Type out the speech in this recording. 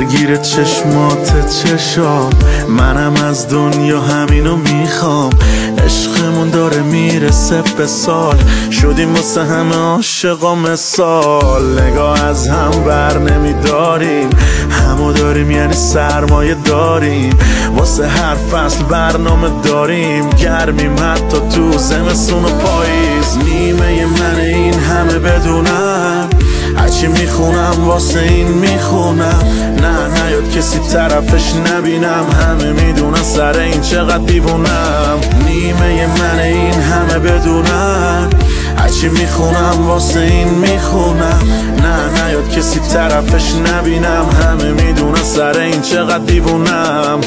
درگیر چشمات چشام، منم از دنیا همینو میخوام. عشقمون داره میرسه به سال، شدیم واسه همه عاشقا مثال. نگاه از هم بر نمیداریم، همو داریم یعنی سرمایه داریم. واسه هر فصل برنامه داریم، گرمیم حتی تو زمستون و پاییز. نیمه من این همه بدونم، هرچی میخونم واسه این میخونم. نه نیاد کسی طرفش نبینم، همه میدونن سر این چقدر دیوونم. نیمه من این همه بدونم، هرچی میخونم واسه این میخونم. نه نیاد کسی طرفش نبینم، همه میدونن سر این چقدر دیوونم.